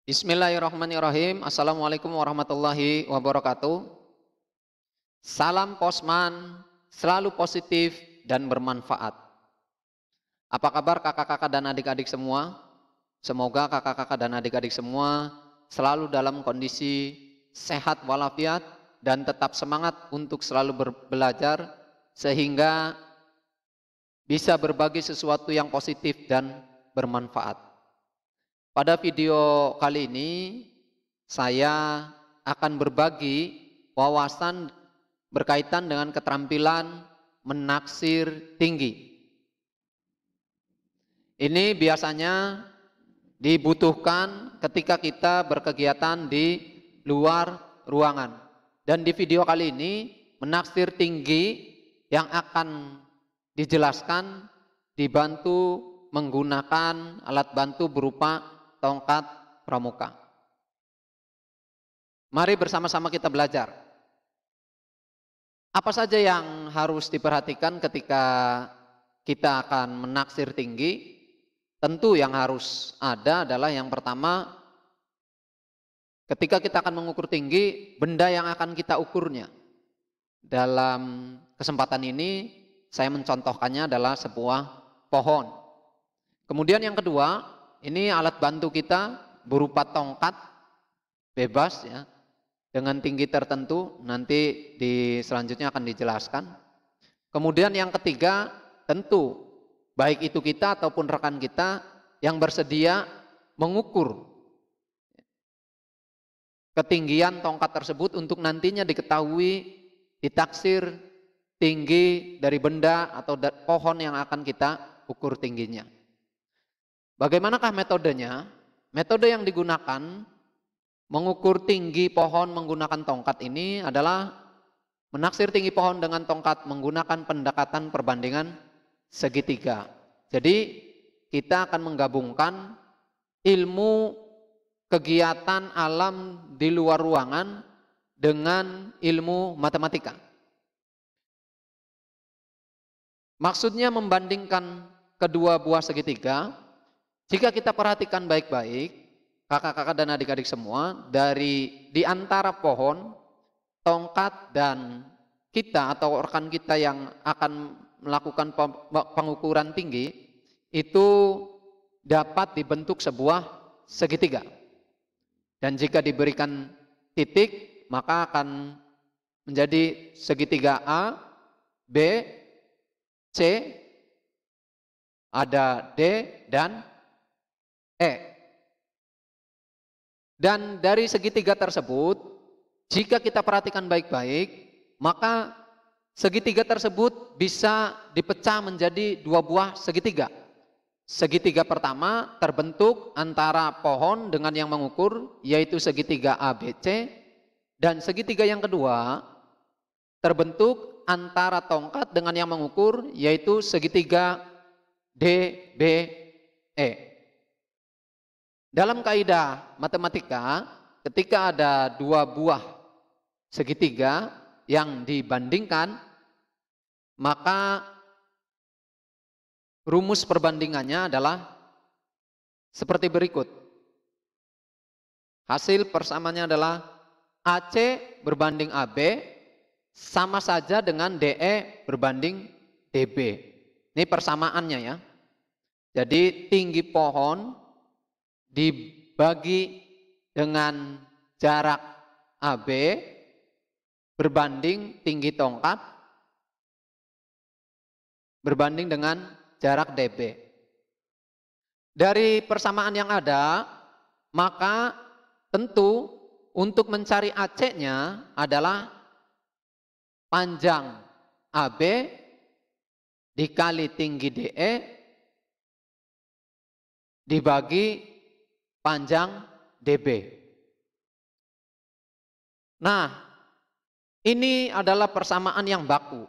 Bismillahirrahmanirrahim. Assalamualaikum warahmatullahi wabarakatuh. Salam Posman, selalu positif dan bermanfaat. Apa kabar kakak-kakak dan adik-adik semua? Semoga kakak-kakak dan adik-adik semua selalu dalam kondisi sehat walafiat dan tetap semangat untuk selalu belajar sehingga bisa berbagi sesuatu yang positif dan bermanfaat. Pada video kali ini saya akan berbagi wawasan berkaitan dengan keterampilan menaksir tinggi. Ini biasanya dibutuhkan ketika kita berkegiatan di luar ruangan. Dan di video kali ini menaksir tinggi yang akan dijelaskan dibantu menggunakan alat bantu berupa tongkat pramuka. Mari bersama-sama kita belajar. Apa saja yang harus diperhatikan ketika kita akan menaksir tinggi? Tentu yang harus ada adalah yang pertama, ketika kita akan mengukur tinggi, benda yang akan kita ukurnya. Dalam kesempatan ini saya mencontohkannya adalah sebuah pohon. Kemudian yang kedua, ini alat bantu kita berupa tongkat bebas ya, dengan tinggi tertentu, nanti di selanjutnya akan dijelaskan. Kemudian yang ketiga, tentu baik itu kita ataupun rekan kita yang bersedia mengukur ketinggian tongkat tersebut untuk nantinya diketahui, ditaksir tinggi dari benda atau pohon yang akan kita ukur tingginya. Bagaimanakah metodenya? Metode yang digunakan mengukur tinggi pohon menggunakan tongkat ini adalah menaksir tinggi pohon dengan tongkat menggunakan pendekatan perbandingan segitiga. Jadi kita akan menggabungkan ilmu kegiatan alam di luar ruangan dengan ilmu matematika. Maksudnya membandingkan kedua buah segitiga. Jika kita perhatikan baik-baik, kakak-kakak dan adik-adik semua, di antara pohon, tongkat dan kita atau rekan kita yang akan melakukan pengukuran tinggi, itu dapat dibentuk sebuah segitiga. Dan jika diberikan titik, maka akan menjadi segitiga A, B, C, ada D, dan E. Dan dari segitiga tersebut, jika kita perhatikan baik-baik, maka segitiga tersebut bisa dipecah menjadi dua buah segitiga. Segitiga pertama terbentuk antara pohon dengan yang mengukur, yaitu segitiga ABC, dan segitiga yang kedua terbentuk antara tongkat dengan yang mengukur, yaitu segitiga DBE. Dalam kaidah matematika, ketika ada dua buah segitiga yang dibandingkan, maka rumus perbandingannya adalah seperti berikut. Hasil persamaannya adalah AC berbanding AB sama saja dengan DE berbanding DB. Ini persamaannya ya. Jadi tinggi pohon dibagi dengan jarak AB berbanding tinggi tongkat berbanding dengan jarak DB. Dari persamaan yang ada, maka tentu untuk mencari AC-nya adalah panjang AB dikali tinggi DE dibagi panjang DB. Nah, ini adalah persamaan yang baku.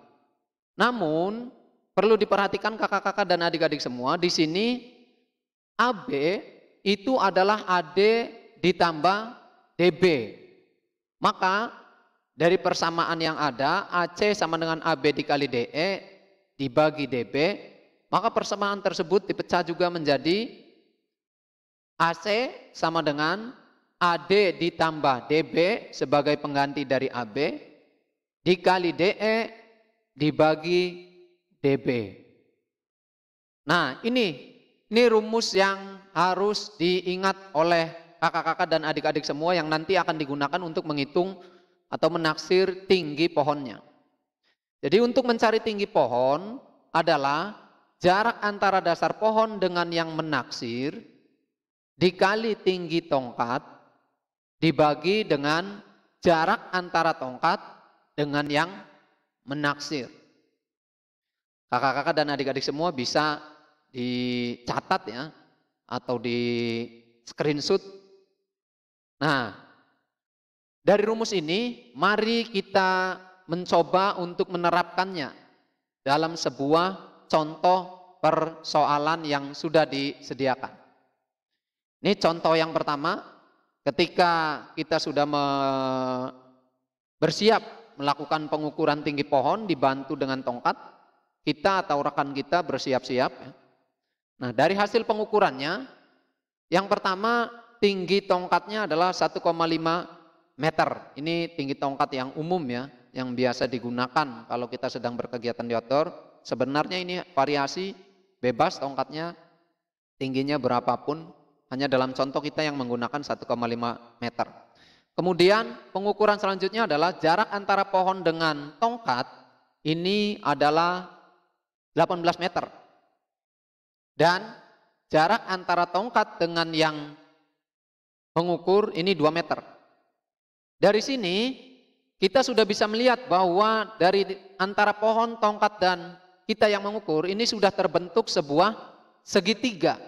Namun, perlu diperhatikan kakak-kakak dan adik-adik semua, di sini AB itu adalah AD ditambah DB. Maka, dari persamaan yang ada, AC sama dengan AB dikali DE dibagi DB, maka persamaan tersebut dipecah juga menjadi AC sama dengan AD ditambah DB sebagai pengganti dari AB dikali DE dibagi DB. Nah, ini rumus yang harus diingat oleh kakak-kakak dan adik-adik semua yang nanti akan digunakan untuk menghitung atau menaksir tinggi pohonnya. Jadi untuk mencari tinggi pohon adalah jarak antara dasar pohon dengan yang menaksir dikali tinggi tongkat dibagi dengan jarak antara tongkat dengan yang menaksir. Kakak-kakak dan adik-adik semua bisa dicatat ya atau di screenshot. Nah, dari rumus ini mari kita mencoba untuk menerapkannya dalam sebuah contoh persoalan yang sudah disediakan. Ini contoh yang pertama, ketika kita sudah bersiap melakukan pengukuran tinggi pohon dibantu dengan tongkat, kita atau rekan kita bersiap-siap. Nah, dari hasil pengukurannya, yang pertama tinggi tongkatnya adalah 1,5 meter. Ini tinggi tongkat yang umum ya, yang biasa digunakan kalau kita sedang berkegiatan di outdoor. Sebenarnya ini variasi bebas tongkatnya, tingginya berapapun, hanya dalam contoh kita yang menggunakan 1,5 meter. Kemudian pengukuran selanjutnya adalah jarak antara pohon dengan tongkat, ini adalah 18 meter. Dan jarak antara tongkat dengan yang mengukur ini 2 meter. Dari sini kita sudah bisa melihat bahwa dari antara pohon, tongkat, dan kita yang mengukur ini sudah terbentuk sebuah segitiga.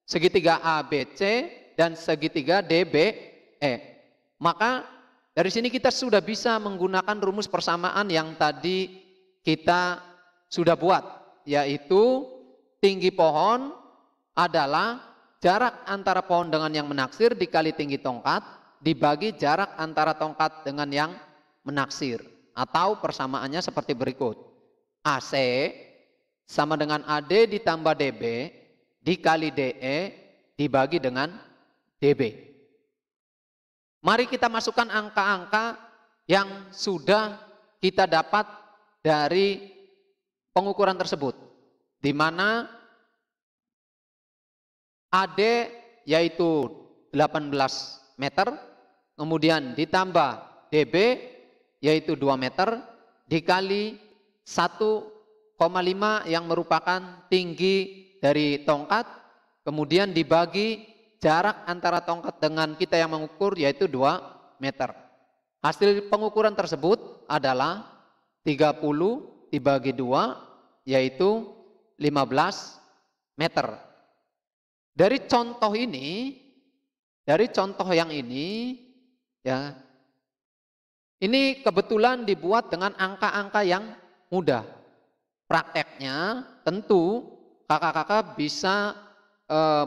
Segitiga ABC dan segitiga DBE. Maka dari sini kita sudah bisa menggunakan rumus persamaan yang tadi kita sudah buat, yaitu tinggi pohon adalah jarak antara pohon dengan yang menaksir dikali tinggi tongkat dibagi jarak antara tongkat dengan yang menaksir, atau persamaannya seperti berikut. AC sama dengan AD ditambah DB dikali DE dibagi dengan DB. Mari kita masukkan angka-angka yang sudah kita dapat dari pengukuran tersebut, di mana AD yaitu 18 meter, kemudian ditambah DB yaitu 2 meter, dikali 1,5 yang merupakan tinggi dari tongkat, kemudian dibagi jarak antara tongkat dengan kita yang mengukur yaitu 2 meter. Hasil pengukuran tersebut adalah 30 dibagi 2 yaitu 15 meter. Dari contoh ini, dari contoh yang ini ya, ini kebetulan dibuat dengan angka-angka yang mudah. Prakteknya tentu kakak-kakak bisa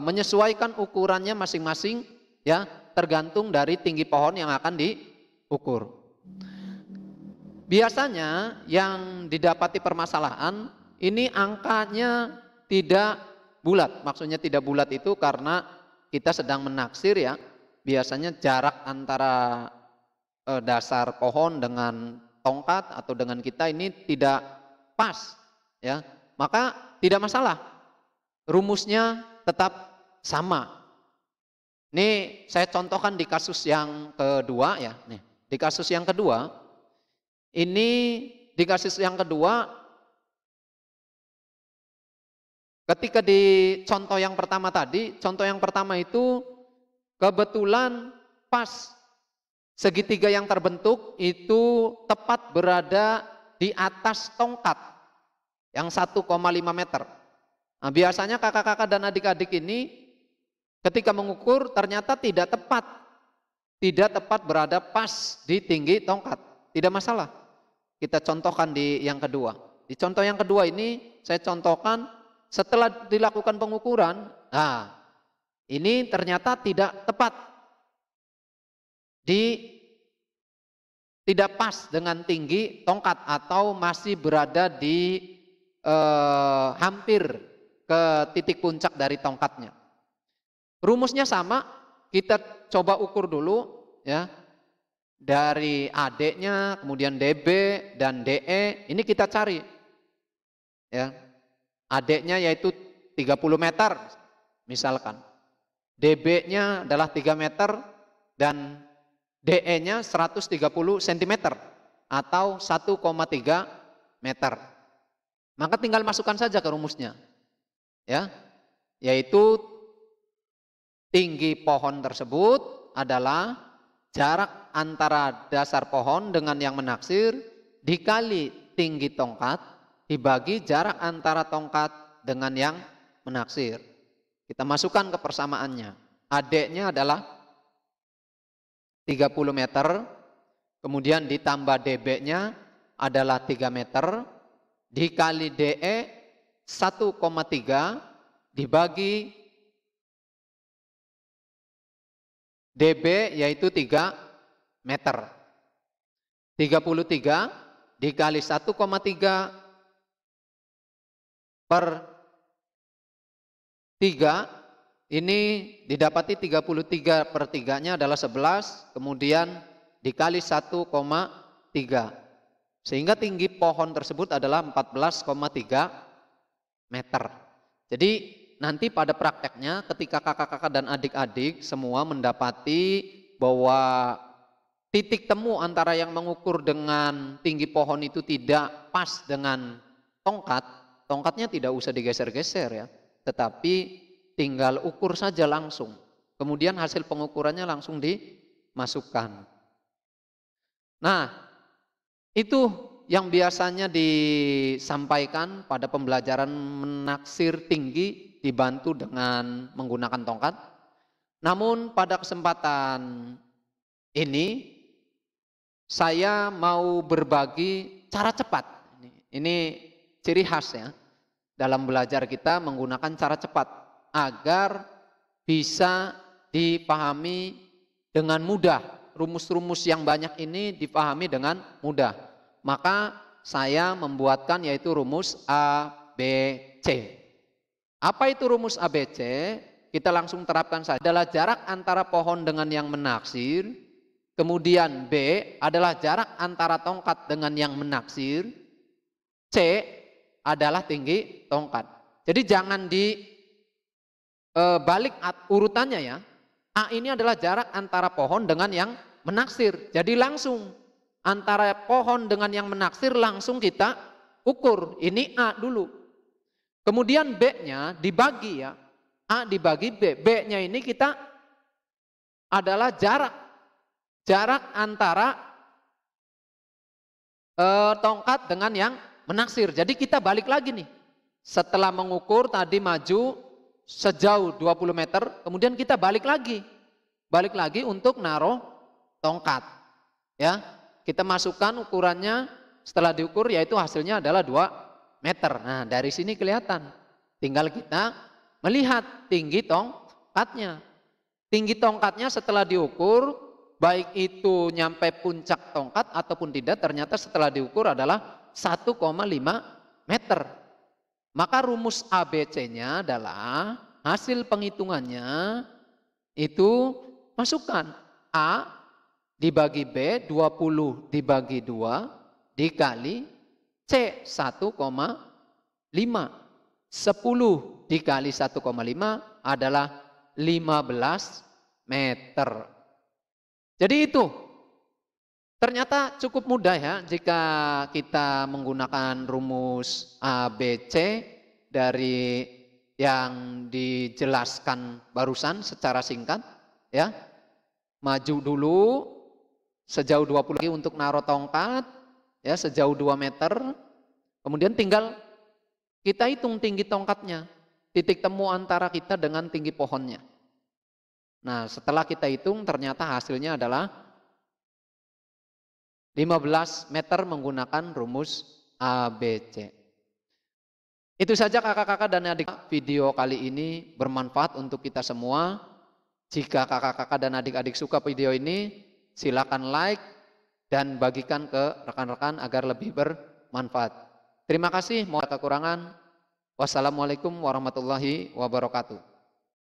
menyesuaikan ukurannya masing-masing ya, tergantung dari tinggi pohon yang akan diukur. Biasanya yang didapati permasalahan ini angkanya tidak bulat. Maksudnya tidak bulat itu karena kita sedang menaksir ya. Biasanya jarak antara dasar pohon dengan tongkat atau dengan kita ini tidak pas ya. Maka tidak masalah. Rumusnya tetap sama. Ini saya contohkan di kasus yang kedua ya. Nih, di kasus yang kedua, ini di kasus yang kedua, ketika di contoh yang pertama tadi, contoh yang pertama itu kebetulan pas segitiga yang terbentuk itu tepat berada di atas tongkat yang 1,5 meter. Nah, biasanya kakak-kakak dan adik-adik ini ketika mengukur ternyata tidak tepat berada pas di tinggi tongkat. Tidak masalah. Kita contohkan di yang kedua. Di contoh yang kedua ini saya contohkan setelah dilakukan pengukuran. Nah, ini ternyata tidak tepat. Tidak pas dengan tinggi tongkat atau masih berada di hampir ke titik puncak dari tongkatnya. Rumusnya sama, kita coba ukur dulu ya. Dari AD-nya, kemudian DB dan DE, ini kita cari. Ya. AD-nya yaitu 30 meter misalkan. DB-nya adalah 3 meter dan DE-nya 130 cm atau 1,3 meter. Maka tinggal masukkan saja ke rumusnya. Ya. Yaitu tinggi pohon tersebut adalah jarak antara dasar pohon dengan yang menaksir dikali tinggi tongkat dibagi jarak antara tongkat dengan yang menaksir. Kita masukkan ke persamaannya. AD-nya adalah 30 meter, kemudian ditambah DB-nya adalah 3 meter, dikali DE 1,3 dibagi DB yaitu 3 meter. 33 dikali 1,3 per 3, ini didapati 33 per 3-nya adalah 11, kemudian dikali 1,3. Sehingga tinggi pohon tersebut adalah 14,3 meter. Jadi nanti pada prakteknya ketika kakak-kakak dan adik-adik semua mendapati bahwa titik temu antara yang mengukur dengan tinggi pohon itu tidak pas dengan tongkat, tongkatnya tidak usah digeser-geser ya, tetapi tinggal ukur saja langsung. Kemudian hasil pengukurannya langsung dimasukkan. Nah, itu yang biasanya disampaikan pada pembelajaran menaksir tinggi dibantu dengan menggunakan tongkat. Namun pada kesempatan ini saya mau berbagi cara cepat. Ini ciri khas ya dalam belajar kita menggunakan cara cepat agar bisa dipahami dengan mudah. Rumus-rumus yang banyak ini dipahami dengan mudah. Maka saya membuatkan yaitu rumus ABC. Apa itu rumus ABC? Kita langsung terapkan saja. Adalah jarak antara pohon dengan yang menaksir. Kemudian B adalah jarak antara tongkat dengan yang menaksir. C adalah tinggi tongkat. Jadi jangan dibalik urutannya ya. A ini adalah jarak antara pohon dengan yang menaksir. Jadi langsung antara pohon dengan yang menaksir langsung kita ukur. Ini A dulu. Kemudian B-nya dibagi ya. A dibagi B. B-nya ini kita adalah jarak antara tongkat dengan yang menaksir. Jadi kita balik lagi nih. Setelah mengukur tadi maju sejauh 20 meter, kemudian kita balik lagi. Balik lagi untuk naruh tongkat. Ya, kita masukkan ukurannya, setelah diukur yaitu hasilnya adalah 2 meter. Nah, dari sini kelihatan. Tinggal kita melihat tinggi tongkatnya. Tinggi tongkatnya setelah diukur, baik itu nyampe puncak tongkat ataupun tidak, ternyata setelah diukur adalah 1,5 meter. Maka rumus ABC-nya adalah hasil penghitungannya itu masukkan A dibagi B 20 dibagi 2 dikali C 1,5. 10 dikali 1,5 adalah 15 meter. Jadi itu ternyata cukup mudah ya jika kita menggunakan rumus ABC dari yang dijelaskan barusan secara singkat ya. Maju dulu sejauh 20 lagi untuk naruh tongkat ya sejauh 2 meter. Kemudian tinggal kita hitung tinggi tongkatnya, titik temu antara kita dengan tinggi pohonnya. Nah, setelah kita hitung ternyata hasilnya adalah 15 meter menggunakan rumus ABC. Itu saja kakak-kakak dan adik. Video kali ini bermanfaat untuk kita semua. Jika kakak-kakak dan adik-adik suka video ini, silakan like dan bagikan ke rekan-rekan agar lebih bermanfaat. Terima kasih, mohon kekurangan. Wassalamualaikum warahmatullahi wabarakatuh.